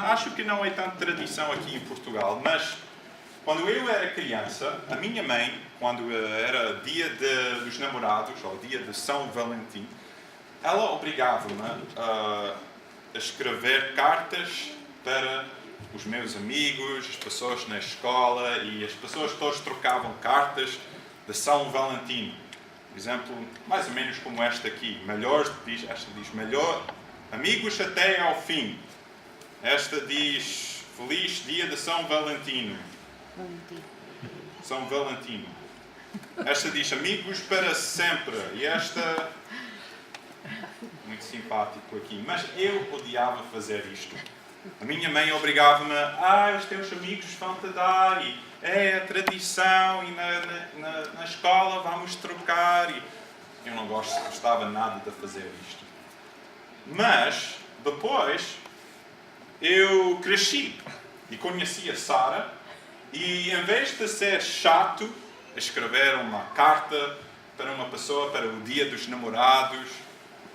Acho que não é tanta tradição aqui em Portugal, mas quando eu era criança, a minha mãe, quando era dia dos namorados, ou dia de São Valentim, ela obrigava-me a escrever cartas para os meus amigos, as pessoas na escola, e as pessoas todas trocavam cartas de São Valentim. Por exemplo, mais ou menos como esta aqui. Esta diz melhor, amigos até ao fim. Esta diz feliz dia de São Valentino. São Valentino. Esta diz amigos para sempre. E esta, muito simpático aqui. Mas eu odiava fazer isto. A minha mãe obrigava-me os teus amigos vão-te dar, e é a tradição, e na escola vamos trocar. E eu não gostava nada de fazer isto. Mas, depois, eu cresci e conheci a Sara, e em vez de ser chato escrever uma carta para uma pessoa para o dia dos namorados,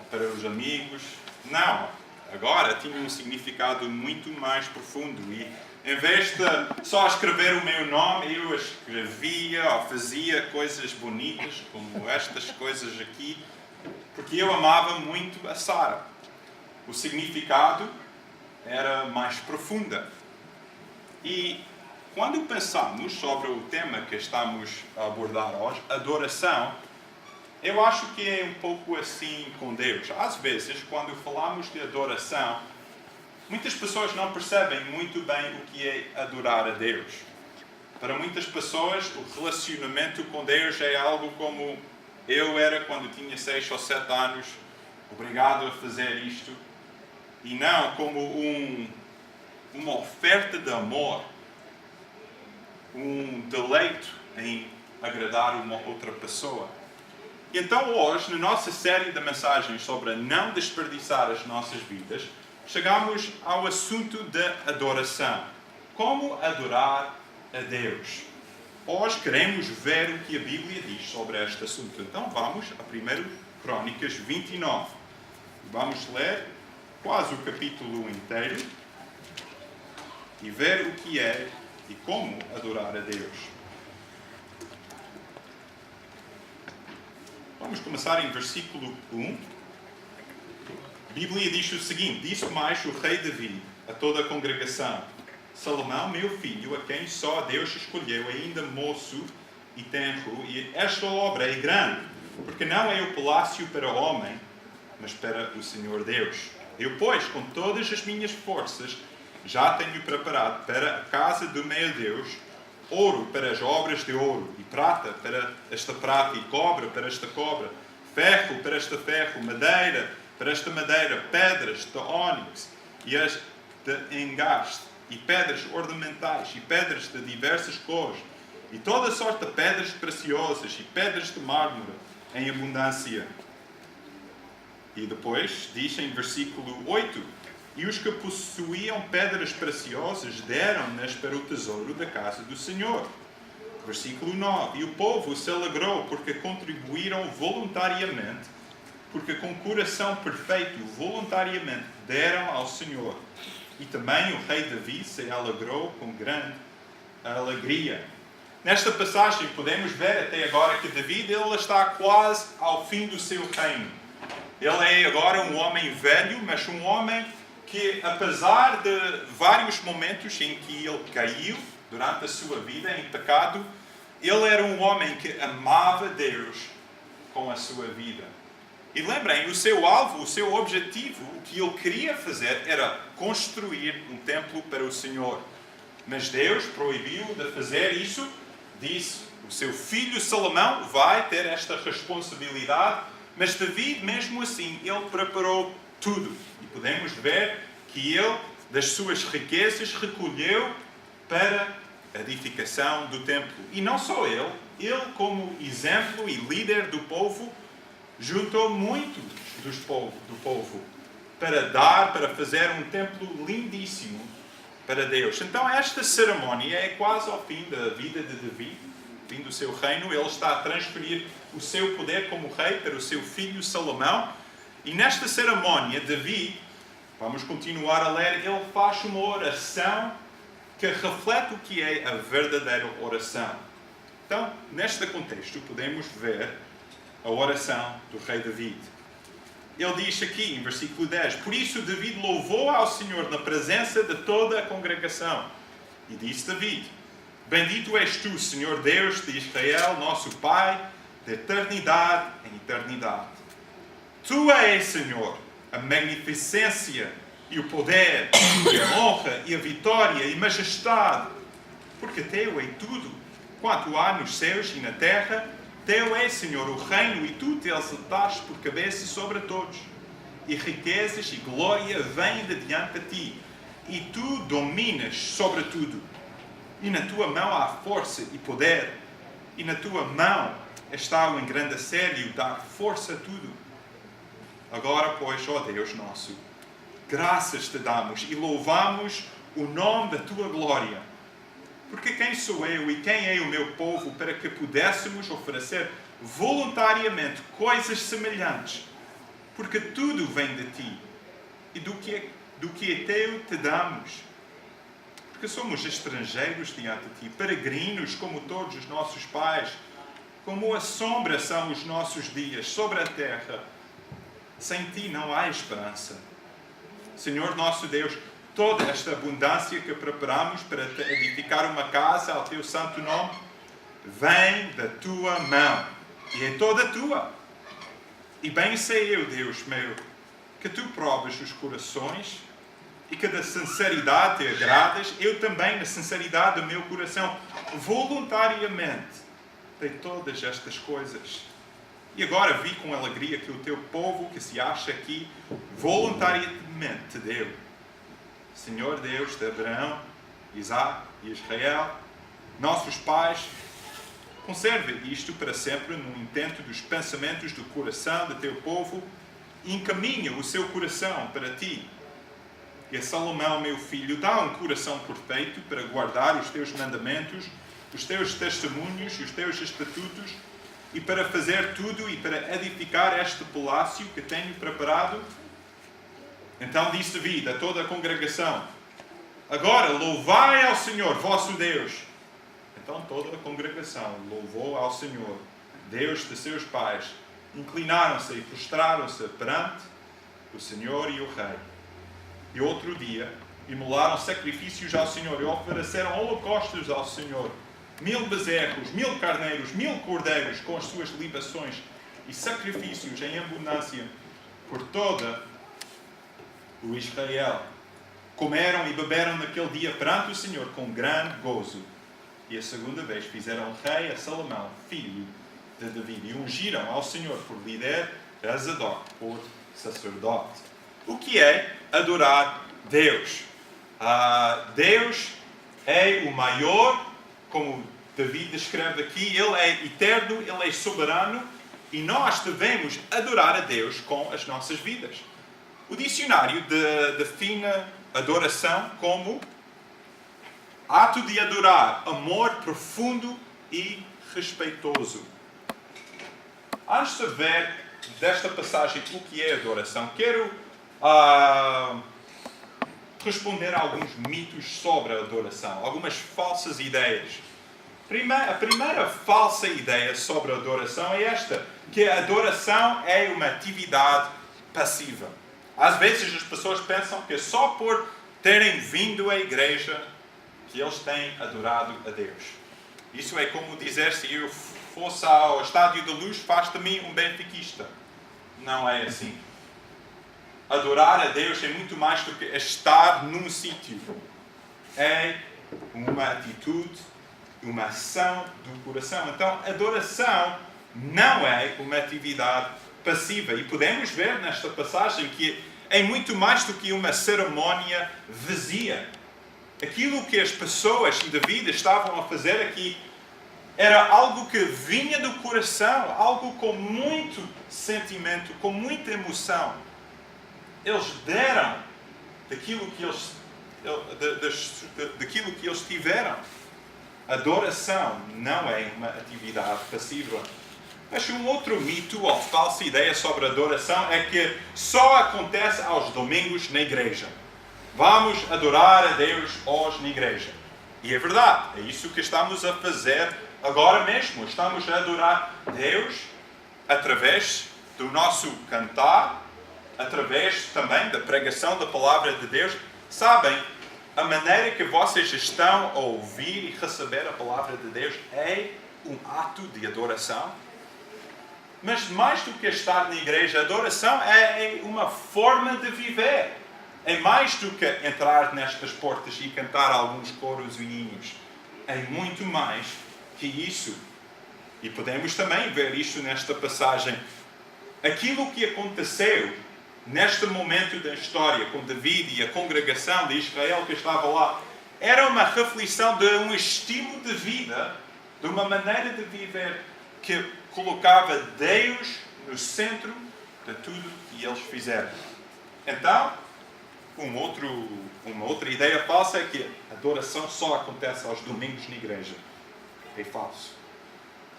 para os amigos, não. Agora tinha um significado muito mais profundo, e em vez de só escrever o meu nome, eu escrevia ou fazia coisas bonitas, como estas coisas aqui, porque eu amava muito a Sara. O significado era mais profunda. E quando pensamos sobre o tema que estamos a abordar hoje, adoração, eu acho que é um pouco assim com Deus. Às vezes, quando falamos de adoração, muitas pessoas não percebem muito bem o que é adorar a Deus. Para muitas pessoas, o relacionamento com Deus é algo como eu era quando tinha 6 ou 7 anos, obrigado a fazer isto, e não como uma oferta de amor, um deleite em agradar uma outra pessoa. E então hoje, na nossa série de mensagens sobre não desperdiçar as nossas vidas, chegamos ao assunto da adoração. Como adorar a Deus? Hoje queremos ver o que a Bíblia diz sobre este assunto. Então vamos a 1 Crônicas 29. Vamos ler quase o capítulo inteiro e ver o que é e como adorar a Deus. Vamos começar em versículo 1. A Bíblia diz o seguinte: disse mais o rei Davi a toda a congregação: Salomão, meu filho, a quem só Deus escolheu, ainda moço e tenro, e esta obra é grande, porque não é o palácio para o homem, mas para o Senhor Deus. Eu, pois, com todas as minhas forças, já tenho preparado para a casa do meu Deus ouro para as obras de ouro, e prata para esta prata, e cobre para esta cobre, ferro para esta ferro, madeira para esta madeira, pedras de ónix e as de engaste, e pedras ornamentais, e pedras de diversas cores, e toda sorte de pedras preciosas, e pedras de mármore em abundância. E depois diz em versículo 8: e os que possuíam pedras preciosas deram-nas para o tesouro da casa do Senhor. Versículo 9: e o povo se alegrou porque contribuíram voluntariamente, porque com coração perfeito voluntariamente deram ao Senhor. E também o rei Davi se alegrou com grande alegria. Nesta passagem podemos ver até agora que Davi ele está quase ao fim do seu reino. Ele é agora um homem velho, mas um homem que, apesar de vários momentos em que ele caiu durante a sua vida em pecado, ele era um homem que amava Deus com a sua vida. E lembrem, o seu alvo, o seu objetivo, o que ele queria fazer era construir um templo para o Senhor. Mas Deus proibiu de fazer isso, disse: o seu filho Salomão vai ter esta responsabilidade, mas Davi, mesmo assim, ele preparou tudo. E podemos ver que ele, das suas riquezas, recolheu para a edificação do templo. E não só ele como exemplo e líder do povo, juntou muito do povo para fazer um templo lindíssimo para Deus. Então esta cerimónia é quase ao fim da vida de Davi, fim do seu reino. Ele está a transferir o seu poder como rei para o seu filho Salomão. E nesta cerimónia, Davi Vamos continuar a ler. Ele faz uma oração que reflete o que é a verdadeira oração. Então, neste contexto, podemos ver a oração do rei David. Ele diz aqui, em versículo 10, por isso David louvou ao Senhor na presença de toda a congregação. E disse David, bendito és tu, Senhor Deus de Israel, nosso Pai, de eternidade em eternidade. Tu és, Senhor, a magnificência e o poder, e a honra, e a vitória, e majestade, porque teu é tudo, quanto há nos céus e na terra, teu é, Senhor, o reino, e tu te exaltaste por cabeça sobre todos. E riquezas e glória vêm de diante de ti, e tu dominas sobre tudo. E na tua mão há força e poder, e na tua mão está o engrandecer e o dar força a tudo. Agora, pois, ó Deus nosso, graças te damos e louvamos o nome da tua glória. Porque quem sou eu e quem é o meu povo para que pudéssemos oferecer voluntariamente coisas semelhantes? Porque tudo vem de ti, e do que é teu te damos. Porque somos estrangeiros diante de ti, peregrinos como todos os nossos pais, como a sombra são os nossos dias sobre a terra. Sem ti não há esperança. Senhor nosso Deus, toda esta abundância que preparamos para te edificar uma casa ao teu santo nome, vem da tua mão, e é toda tua. E bem sei eu, Deus meu, que tu provas os corações, e que da sinceridade te agradas, eu também, na sinceridade do meu coração, voluntariamente, dei todas estas coisas. E agora vi com alegria que o teu povo, que se acha aqui, voluntariamente te deu. Senhor Deus de Abraão, Isaac e Israel, nossos pais, conserve isto para sempre no intento dos pensamentos do coração de teu povo e encaminha o seu coração para ti. E a Salomão, meu filho, dá um coração perfeito para guardar os teus mandamentos, os teus testemunhos e os teus estatutos, e para fazer tudo e para edificar este palácio que tenho preparado. Então disse David a toda a congregação, agora louvai ao Senhor, vosso Deus. Então toda a congregação louvou ao Senhor, Deus de seus pais, inclinaram-se e prostraram-se perante o Senhor e o Rei. E outro dia, imolaram sacrifícios ao Senhor e ofereceram holocaustos ao Senhor. 1000 bezerros, 1000 carneiros, 1000 cordeiros com as suas libações e sacrifícios em abundância por toda o Israel. Comeram e beberam naquele dia perante o Senhor com grande gozo. E a segunda vez fizeram rei a Salomão, filho de David, e ungiram ao Senhor por líder a Zadok, por sacerdote. O que é adorar Deus? Deus é o maior, como David descreve aqui, Ele é eterno, Ele é soberano, e nós devemos adorar a Deus com as nossas vidas. O dicionário define adoração como ato de adorar, amor profundo e respeitoso. Antes de ver desta passagem o que é adoração, quero responder a alguns mitos sobre a adoração, algumas falsas ideias. A primeira falsa ideia sobre a adoração é esta, que a adoração é uma atividade passiva. Às vezes as pessoas pensam que só por terem vindo à igreja que eles têm adorado a Deus. Isso é como dizer, se eu fosse ao Estádio da Luz, faz de mim um benfiquista. Não é assim. Adorar a Deus é muito mais do que estar num sítio. É uma atitude, uma ação do coração. Então, adoração não é uma atividade passiva. E podemos ver nesta passagem que é muito mais do que uma cerimónia vazia. Aquilo que as pessoas de David estavam a fazer aqui era algo que vinha do coração, algo com muito sentimento, com muita emoção. Eles deram daquilo que eles tiveram. Adoração não é uma atividade passiva. Mas um outro mito ou falsa ideia sobre adoração é que só acontece aos domingos na igreja. Vamos adorar a Deus hoje na igreja. E é verdade, é isso que estamos a fazer agora mesmo. Estamos a adorar Deus através do nosso cantar, através também da pregação da palavra de Deus. Sabem, a maneira que vocês estão a ouvir e receber a palavra de Deus é um ato de adoração. Mas mais do que estar na igreja, a adoração é uma forma de viver. É mais do que entrar nestas portas e cantar alguns coros e hinos. É muito mais que isso. E podemos também ver isto nesta passagem. Aquilo que aconteceu neste momento da história com David e a congregação de Israel que estava lá, era uma reflexão de um estilo de vida, de uma maneira de viver que colocava Deus no centro de tudo que eles fizeram. Então, uma outra ideia falsa é que a adoração só acontece aos domingos na igreja. É falso.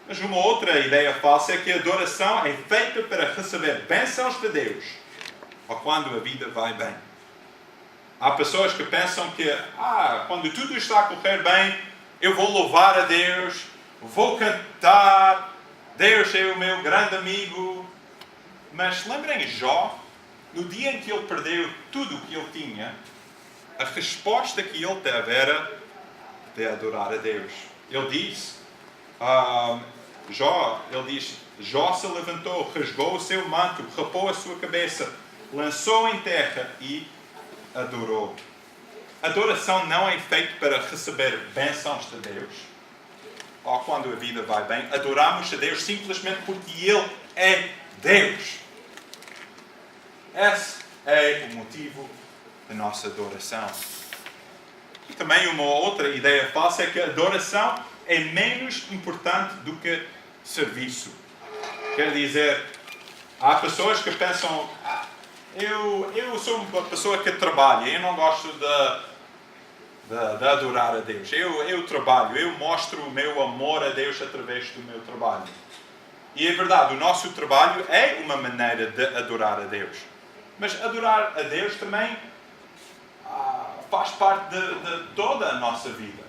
Mas uma outra ideia falsa é que a adoração é feita para receber bênçãos de Deus, ou quando a vida vai bem. Há pessoas que pensam que, quando tudo está a correr bem, eu vou louvar a Deus, vou cantar, Deus é o meu grande amigo. Mas lembrem Jó, no dia em que ele perdeu tudo o que ele tinha, a resposta que ele teve era de adorar a Deus. Ele diz, Jó se levantou, rasgou o seu manto, rapou a sua cabeça, lançou em terra e adorou. Adoração não é feita para receber bênçãos de Deus, ou quando a vida vai bem. Adoramos a Deus simplesmente porque Ele é Deus. Esse é o motivo da nossa adoração. E também uma outra ideia falsa é que a adoração é menos importante do que serviço. Quer dizer, há pessoas que pensam, eu sou uma pessoa que trabalha, eu não gosto de adorar a Deus. Eu trabalho, eu mostro o meu amor a Deus através do meu trabalho. E é verdade, o nosso trabalho é uma maneira de adorar a Deus. Mas adorar a Deus também faz parte de toda a nossa vida.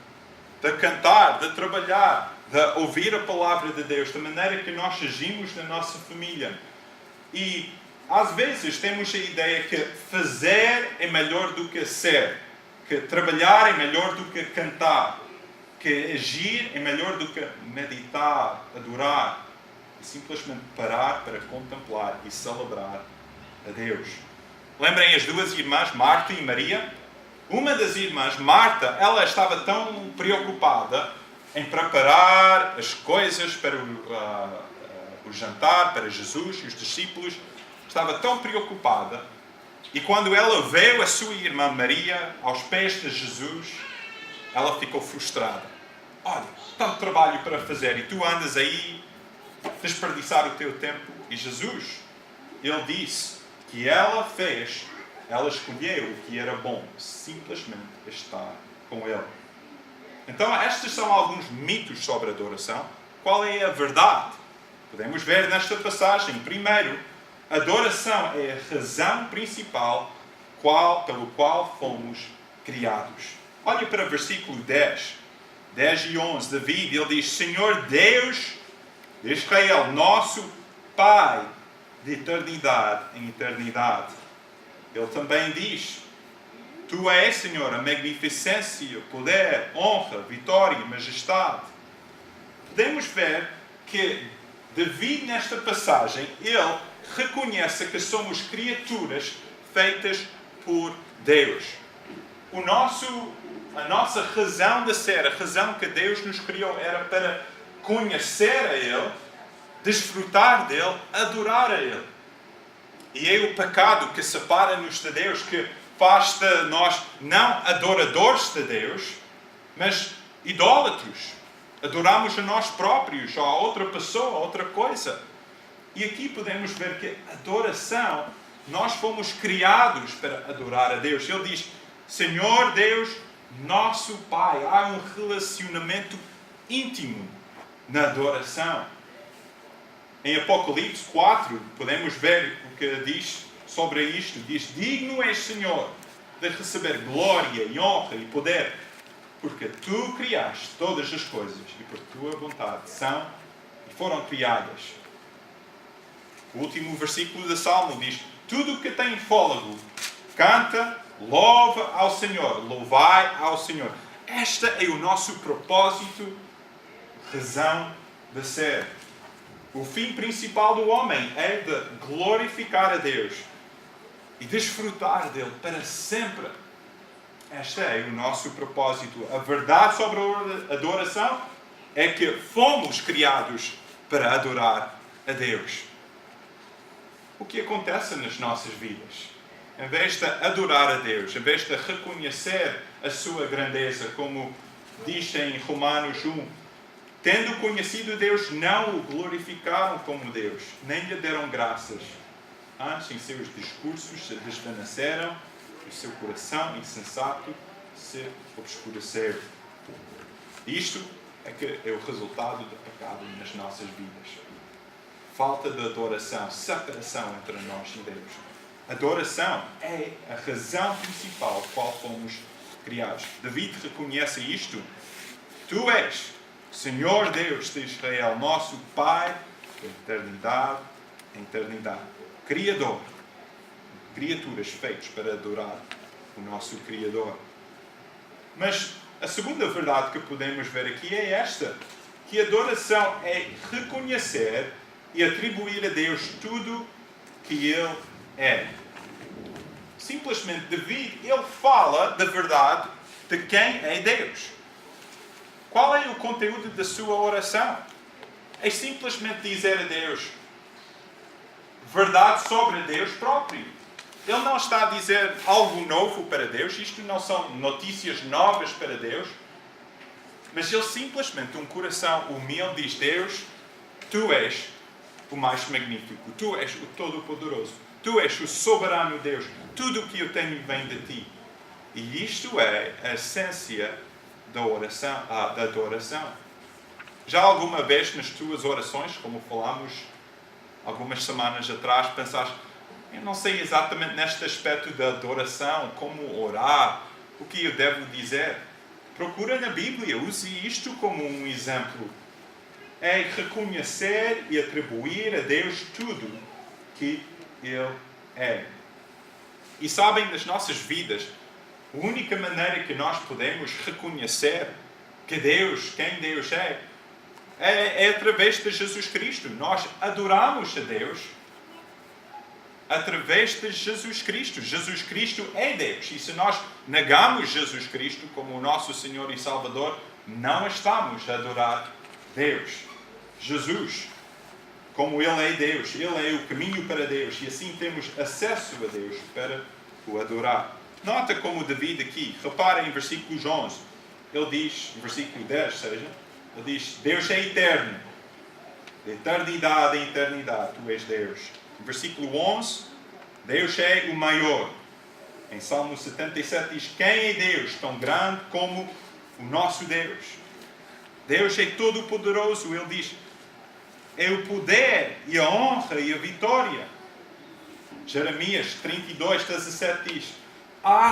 De cantar, de trabalhar, de ouvir a palavra de Deus, da maneira que nós agimos na nossa família. E às vezes temos a ideia que fazer é melhor do que ser, que trabalhar é melhor do que cantar, que agir é melhor do que meditar, adorar, e simplesmente parar para contemplar e celebrar a Deus. Lembrem as duas irmãs, Marta e Maria? Uma das irmãs, Marta, ela estava tão preocupada em preparar as coisas para o jantar, para Jesus e os discípulos. Estava tão preocupada. E quando ela viu a sua irmã Maria aos pés de Jesus, ela ficou frustrada. Olha, tanto trabalho para fazer e tu andas aí desperdiçar o teu tempo. E Jesus, ele disse que ela escolheu o que era bom, simplesmente estar com ele. Então, estes são alguns mitos sobre a adoração. Qual é a verdade? Podemos ver nesta passagem. Primeiro, a adoração é a razão principal pelo qual fomos criados. Olhe para o versículo 10 e 11. David, ele diz, Senhor Deus de Israel, nosso Pai, de eternidade em eternidade. Ele também diz, Tu és, Senhor, a magnificência, poder, honra, vitória e majestade. Podemos ver que David, nesta passagem, ele reconhece que somos criaturas feitas por Deus. A nossa razão de ser, a razão que Deus nos criou era para conhecer a Ele, desfrutar dEle, adorar a Ele. E é o pecado que separa-nos de Deus, que faz de nós não adoradores de Deus, mas idólatros. Adoramos a nós próprios, ou a outra pessoa, a outra coisa. E aqui podemos ver que adoração, nós fomos criados para adorar a Deus. Ele diz, Senhor Deus, nosso Pai. Há um relacionamento íntimo na adoração. Em Apocalipse 4, podemos ver o que diz sobre isto. Diz: digno és, Senhor, de receber glória e honra e poder, porque tu criaste todas as coisas e por tua vontade são e foram criadas. O último versículo do Salmo diz: tudo o que tem fôlego, canta, louva ao Senhor, louvai ao Senhor. Este é o nosso propósito, razão de ser. O fim principal do homem é de glorificar a Deus e desfrutar dele para sempre. Este é o nosso propósito. A verdade sobre a adoração é que fomos criados para adorar a Deus. O que acontece nas nossas vidas? Em vez de adorar a Deus, em vez de reconhecer a sua grandeza, como diz em Romanos 1, tendo conhecido Deus, não o glorificaram como Deus, nem lhe deram graças. Antes, em seus discursos, se desvaneceram, o seu coração insensato se obscureceu. Isto é que é o resultado do pecado nas nossas vidas. Falta de adoração, separação entre nós e Deus. Adoração é a razão principal por qual fomos criados. David reconhece isto. Tu és Senhor Deus de Israel, nosso Pai, de eternidade em eternidade. Criador. Criaturas feitas para adorar o nosso Criador. Mas a segunda verdade que podemos ver aqui é esta. Que adoração é reconhecer e atribuir a Deus tudo que Ele é. Simplesmente David, ele fala da verdade de quem é Deus. Qual é o conteúdo da sua oração? É simplesmente dizer a Deus verdade sobre Deus próprio. Ele não está a dizer algo novo para Deus. Isto não são notícias novas para Deus. Mas ele simplesmente, um coração humilde, diz: Deus, tu és o mais magnífico. Tu és o Todo-Poderoso. Tu és o soberano Deus. Tudo o que eu tenho vem de ti. E isto é a essência da adoração. Já alguma vez nas tuas orações, como falámos algumas semanas atrás, pensaste: eu não sei exatamente neste aspecto da adoração, como orar, o que eu devo dizer? Procura na Bíblia, use isto como um exemplo. É reconhecer e atribuir a Deus tudo que Ele é. E sabem, nas nossas vidas, a única maneira que nós podemos reconhecer que Deus, quem Deus é através de Jesus Cristo. Nós adoramos a Deus através de Jesus Cristo. Jesus Cristo é Deus. E se nós negamos Jesus Cristo como o nosso Senhor e Salvador, não estamos a adorar Deus. Jesus, como Ele é Deus, Ele é o caminho para Deus, e assim temos acesso a Deus para o adorar. Nota como David aqui, reparem em versículos 11, ele diz, versículo 10, ele diz: Deus é eterno, de eternidade em eternidade, tu és Deus. No versículo 11, Deus é o maior. Em Salmo 77 diz: quem é Deus tão grande como o nosso Deus? Deus é todo-poderoso. Ele diz: é o poder e a honra e a vitória. Jeremias 32, 17 diz: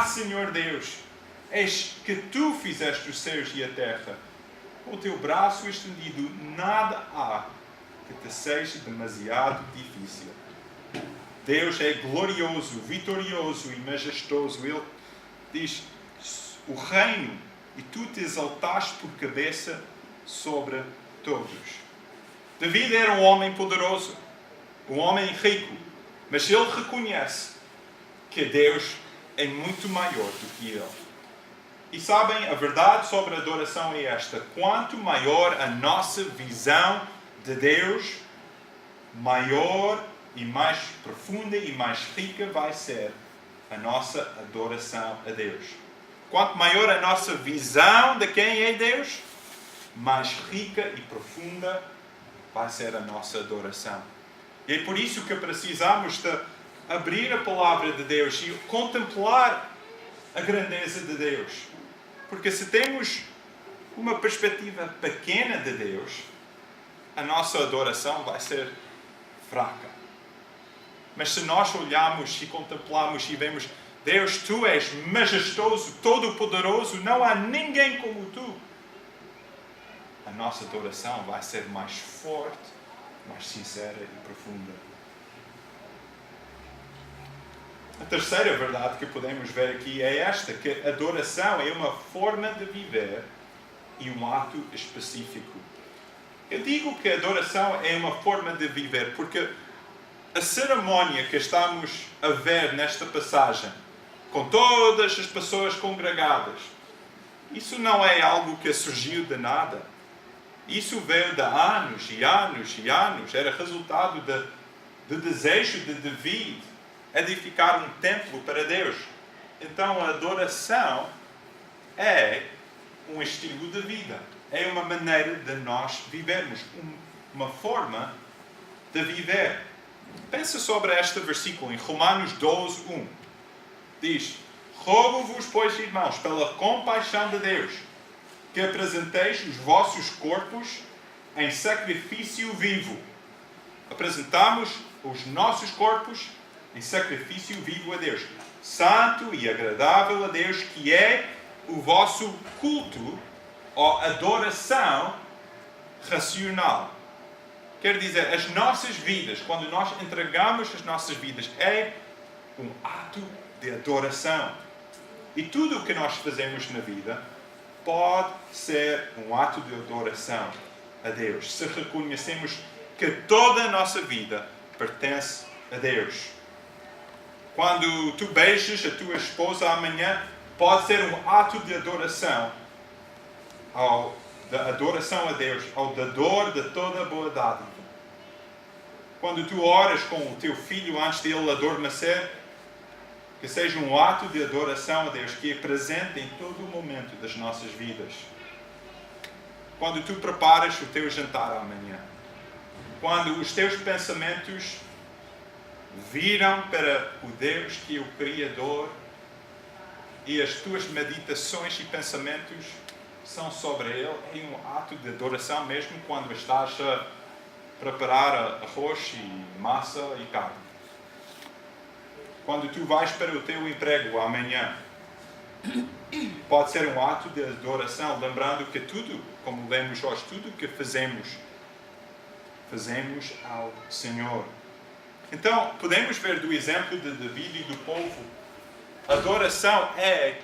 Senhor Deus, és que tu fizeste os céus e a terra. Com o teu braço estendido, nada há que te seja demasiado difícil. Deus é glorioso, vitorioso e majestoso. Ele diz: o reino, e tu te exaltaste por cabeça sobre todos. David era um homem poderoso, um homem rico, mas ele reconhece que Deus é muito maior do que ele. E sabem, a verdade sobre a adoração é esta: quanto maior a nossa visão de Deus, maior e mais profunda e mais rica vai ser a nossa adoração a Deus. Quanto maior a nossa visão de quem é Deus, mais rica e profunda vai ser a nossa adoração. E é por isso que precisamos de abrir a palavra de Deus e contemplar a grandeza de Deus. Porque se temos uma perspectiva pequena de Deus, a nossa adoração vai ser fraca. Mas se nós olhamos e contemplamos e vemos, Deus, Tu és majestoso, todo-poderoso, não há ninguém como Tu, a nossa adoração vai ser mais forte, mais sincera e profunda. A terceira verdade que podemos ver aqui é esta, que a adoração é uma forma de viver e um ato específico. Eu digo que a adoração é uma forma de viver porque a cerimónia que estamos a ver nesta passagem, com todas as pessoas congregadas, isso não é algo que surgiu de nada. Isso veio de anos e anos e anos. Era resultado do desejo de David edificar um templo para Deus. Então a adoração é um estilo de vida. É uma maneira de nós vivermos. Uma forma de viver. Pensa sobre este versículo em Romanos 12:1. Diz: rogo-vos, pois, irmãos, pela compaixão de Deus, que apresenteis os vossos corpos em sacrifício vivo. Apresentamos os nossos corpos em sacrifício vivo a Deus. Santo e agradável a Deus, que é o vosso culto ou adoração racional. Quer dizer, as nossas vidas, quando nós entregamos as nossas vidas, é um ato de adoração. E tudo o que nós fazemos na vida pode ser um ato de adoração a Deus. Se reconhecemos que toda a nossa vida pertence a Deus. Quando tu beijas a tua esposa amanhã, pode ser um ato de adoração. De adoração a Deus, ao dador de toda a boa dádiva. Quando tu oras com o teu filho antes de ele adormecer, que seja um ato de adoração a Deus que é presente em todo o momento das nossas vidas. Quando tu preparas o teu jantar amanhã, quando os teus pensamentos viram para o Deus que é o Criador e as tuas meditações e pensamentos são sobre Ele, é um ato de adoração mesmo quando estás a preparar arroz e massa e carne. Quando tu vais para o teu emprego amanhã, pode ser um ato de adoração, lembrando que tudo, como lemos hoje, tudo que fazemos ao Senhor. Então, podemos ver do exemplo de David e do povo, adoração é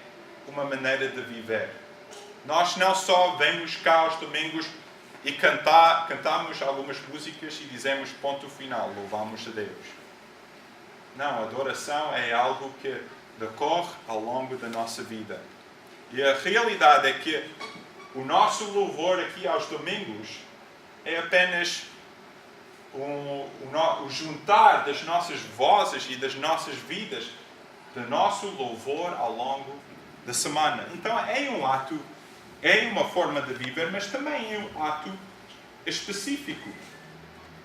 uma maneira de viver. Nós não só vemos cá aos domingos e cantamos algumas músicas e dizemos ponto final, louvamos a Deus. Não, a adoração é algo que decorre ao longo da nossa vida. E a realidade é que o nosso louvor aqui aos domingos é apenas o juntar das nossas vozes e das nossas vidas, do nosso louvor ao longo da semana. Então é um ato, é uma forma de viver, mas também é um ato específico.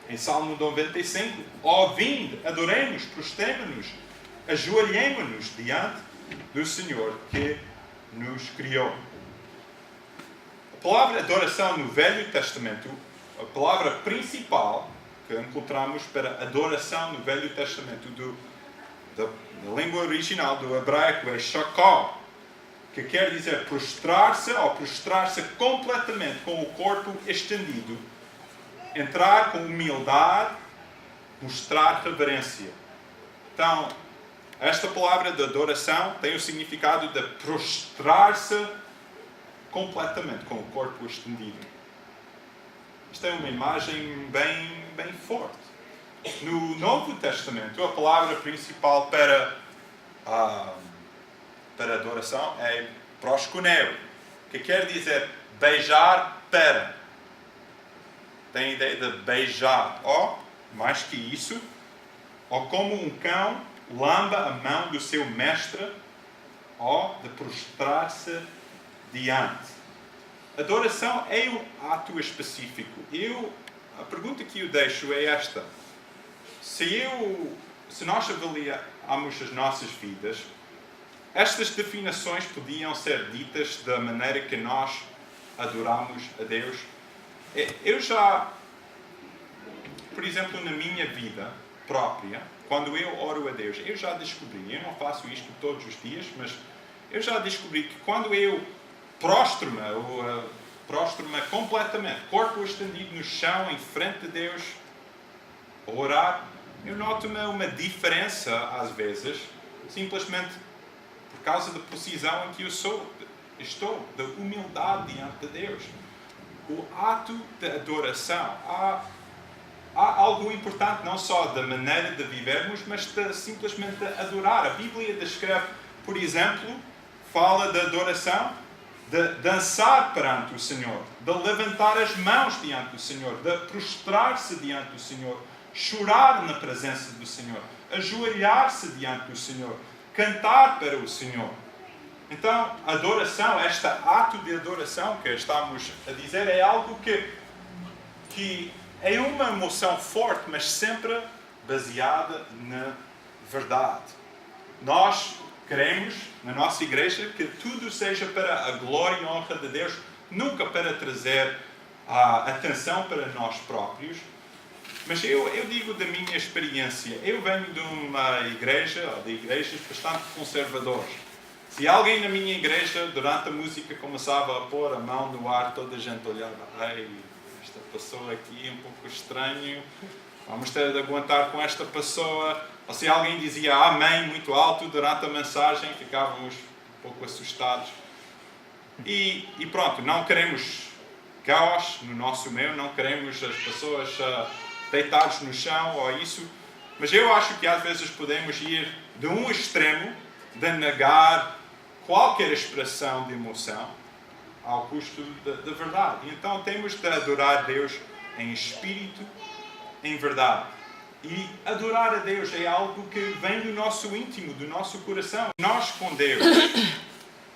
Em Salmo 95, ó vinde, adoremos, prostremo-nos, ajoelhemo-nos diante do Senhor que nos criou. A palavra adoração no Velho Testamento, a palavra principal que encontramos para adoração no Velho Testamento da língua original do hebraico é shakar, que quer dizer prostrar-se ou prostrar-se completamente com o corpo estendido, entrar com humildade, mostrar reverência. Então, esta palavra de adoração tem o significado de prostrar-se completamente com o corpo estendido. Isto é uma imagem bem forte. No Novo Testamento, a palavra principal para adoração é proskuneo, que quer dizer beijar para. Tem a ideia de beijar, ou, mais que isso, ou como um cão lamba a mão do seu mestre, ou de prostrar-se diante. Adoração é um ato específico. A pergunta que eu deixo é esta. Se nós avaliarmos as nossas vidas, estas definições podiam ser ditas da maneira que nós adoramos a Deus. Eu por exemplo, na minha vida própria, quando eu oro a Deus, eu já descobri, eu não faço isto todos os dias, mas eu já descobri que quando eu prostro-me completamente, corpo estendido no chão, em frente de Deus, a orar, eu noto-me uma diferença, às vezes, simplesmente por causa da posição em que eu estou, da humildade diante de Deus. O ato de adoração. Há algo importante, não só da maneira de vivermos, mas de simplesmente adorar. A Bíblia descreve, por exemplo, fala da adoração, de dançar perante o Senhor, de levantar as mãos diante do Senhor, de prostrar-se diante do Senhor, chorar na presença do Senhor, ajoelhar-se diante do Senhor, cantar para o Senhor. Então, a adoração, este ato de adoração que estamos a dizer, é algo que é uma emoção forte, mas sempre baseada na verdade. Nós queremos, na nossa igreja, que tudo seja para a glória e honra de Deus, nunca para trazer a atenção para nós próprios. Mas eu digo da minha experiência, eu venho de uma igreja, ou de igrejas bastante conservadoras. Se alguém na minha igreja, durante a música, começava a pôr a mão no ar, toda a gente olhava, ai, esta pessoa aqui é um pouco estranho, vamos ter de aguentar com esta pessoa. Ou se alguém dizia amém muito alto durante a mensagem, ficávamos um pouco assustados. E pronto, não queremos caos no nosso meio, não queremos as pessoas deitadas no chão ou isso. Mas eu acho que às vezes podemos ir de um extremo de negar qualquer expressão de emoção ao custo da verdade. E então temos de adorar Deus em espírito, em verdade. E adorar a Deus é algo que vem do nosso íntimo, do nosso coração. Nós com Deus,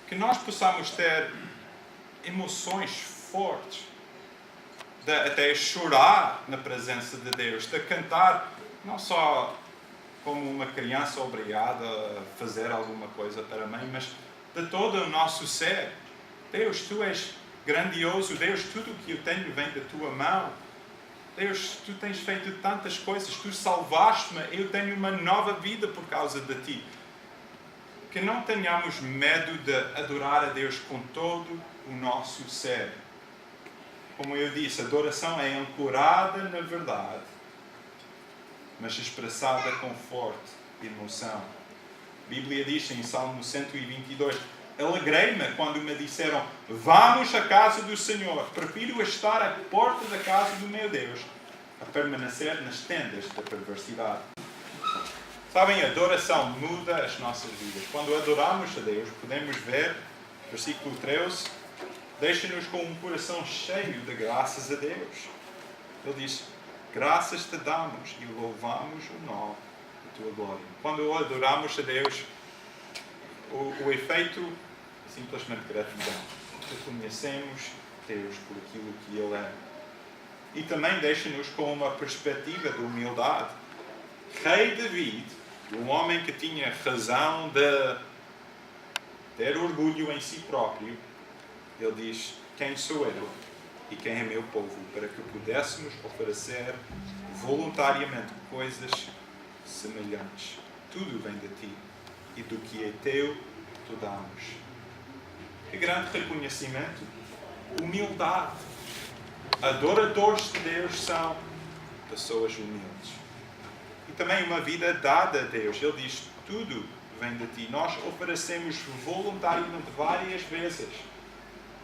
que nós possamos ter emoções fortes, de até chorar na presença de Deus, de cantar, não só como uma criança obrigada a fazer alguma coisa para a mãe, mas de todo o nosso ser. Deus, Tu és grandioso. Deus, tudo o que eu tenho vem da Tua mão. Deus, Tu tens feito tantas coisas. Tu salvaste-me. Eu tenho uma nova vida por causa de Ti. Que não tenhamos medo de adorar a Deus com todo o nosso ser. Como eu disse, a adoração é ancorada na verdade, mas expressada com forte emoção. A Bíblia diz em Salmo 122, alegrei-me quando me disseram, vamos à casa do Senhor. Prefiro estar à porta da casa do meu Deus a permanecer nas tendas da perversidade. Sabem, a adoração muda as nossas vidas. Quando adoramos a Deus, podemos ver, versículo 13, deixa-nos com um coração cheio de graças a Deus. Ele diz, graças te damos e louvamos o nome da tua glória. Quando adoramos a Deus, o efeito é simplesmente gratidão. Reconhecemos Deus por aquilo que Ele é. E também deixa-nos com uma perspectiva de humildade. Rei David, um homem que tinha razão de ter orgulho em si próprio, ele diz, quem sou eu e quem é meu povo, para que pudéssemos oferecer voluntariamente coisas semelhantes. Tudo vem de Ti, e do que é Teu, Tu damos. Que grande reconhecimento, humildade. Adoradores de Deus são pessoas humildes. E também uma vida dada a Deus. Ele diz, tudo vem de Ti. Nós oferecemos voluntariamente várias vezes.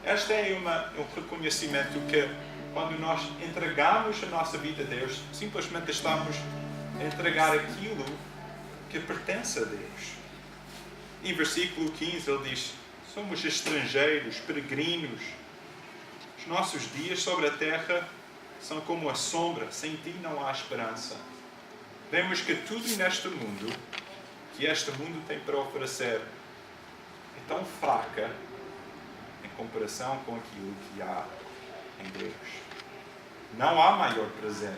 Este é um reconhecimento que, quando nós entregamos a nossa vida a Deus, simplesmente estamos a entregar aquilo que pertence a Deus. Em versículo 15 ele diz, somos estrangeiros, peregrinos. Os nossos dias sobre a terra são como a sombra, sem Ti não há esperança. Vemos que tudo neste mundo, que este mundo tem para oferecer, é tão fraca em comparação com aquilo que há em Deus. Não há maior prazer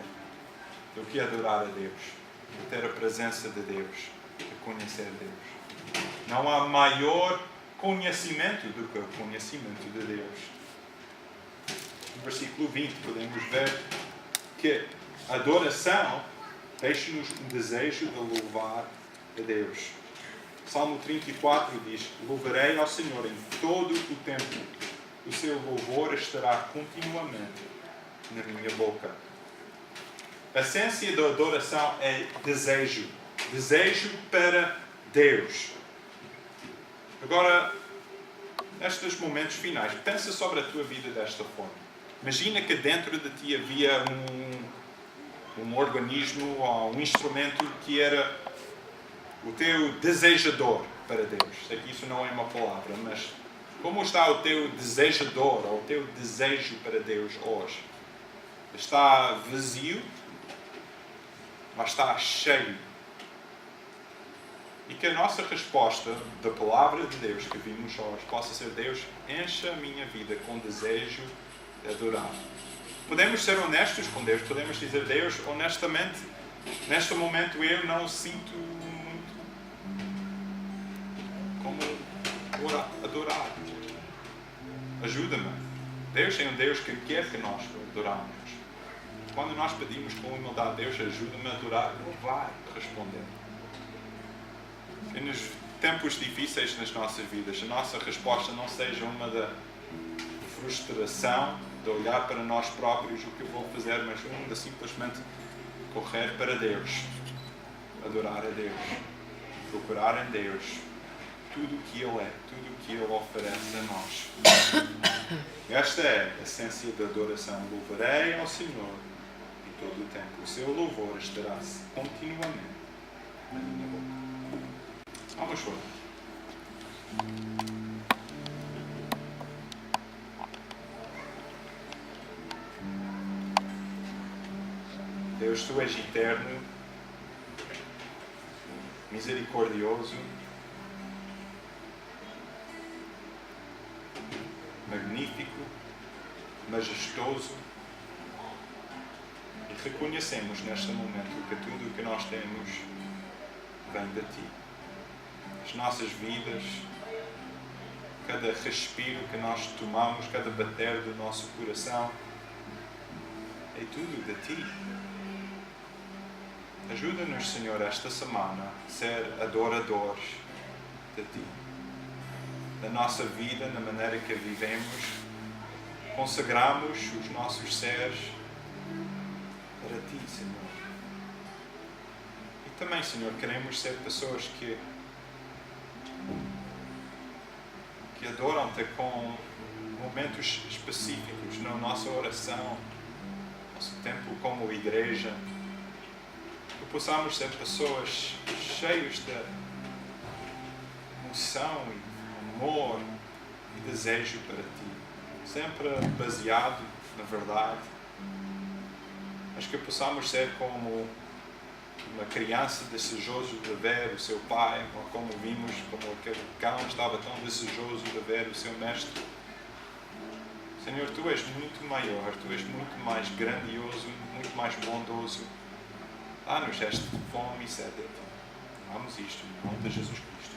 do que adorar a Deus, do ter a presença de Deus, de conhecer Deus. Não há maior conhecimento do que o conhecimento de Deus. No versículo 20 podemos ver que A adoração deixa-nos um desejo de louvar a Deus. Salmo 34 diz: louvarei ao Senhor em todo o tempo. O seu louvor estará continuamente na minha boca. A essência da adoração é desejo. Desejo para Deus. Agora, nestes momentos finais, pensa sobre a tua vida desta forma. Imagina que dentro de ti havia um organismo ou um instrumento que era o teu desejador para Deus. Sei que isso não é uma palavra, mas como está o teu desejador ou o teu desejo para Deus hoje? Está vazio, mas está cheio. E que a nossa resposta da palavra de Deus que vimos hoje possa ser: Deus, encha a minha vida com desejo de adorar. Podemos ser honestos com Deus, podemos dizer: Deus, honestamente, neste momento eu não sinto muito como adorar. Ajuda-me. Deus é um Deus que quer que nós adoramos. Quando nós pedimos com humildade: Deus, ajuda-me a adorar, Ele vai responder. E nos tempos difíceis nas nossas vidas, a nossa resposta não seja uma de frustração, de olhar para nós próprios, o que eu vou fazer, mas uma de simplesmente correr para Deus, adorar a Deus, procurar em Deus tudo o que Ele é, tudo o que Ele oferece a nós. Esta é a essência da adoração. Louvarei ao Senhor em todo o tempo. O seu louvor estará continuamente na minha boca. Vamos lá. Deus, Tu és eterno, misericordioso, magnífico, majestoso, e reconhecemos neste momento que tudo o que nós temos vem de Ti. As nossas vidas, cada respiro que nós tomamos, cada bater do nosso coração, é tudo de Ti. Ajuda-nos, Senhor, esta semana a ser adoradores de Ti. Da nossa vida, na maneira que a vivemos, consagramos os nossos seres para Ti, Senhor. E também, Senhor, queremos ser pessoas que adoram-Te com momentos específicos na nossa oração, nosso tempo como igreja, que possamos ser pessoas cheias de emoção e amor e desejo para Ti, sempre baseado na verdade, mas que possamos ser como uma criança desejoso de ver o seu pai, ou como vimos, como aquele cão estava tão desejoso de ver o seu mestre. Senhor, Tu és muito maior, Tu és muito mais grandioso, muito mais bondoso. Dá-nos esta fome e sede. Vamos isto, em nome de Jesus Cristo.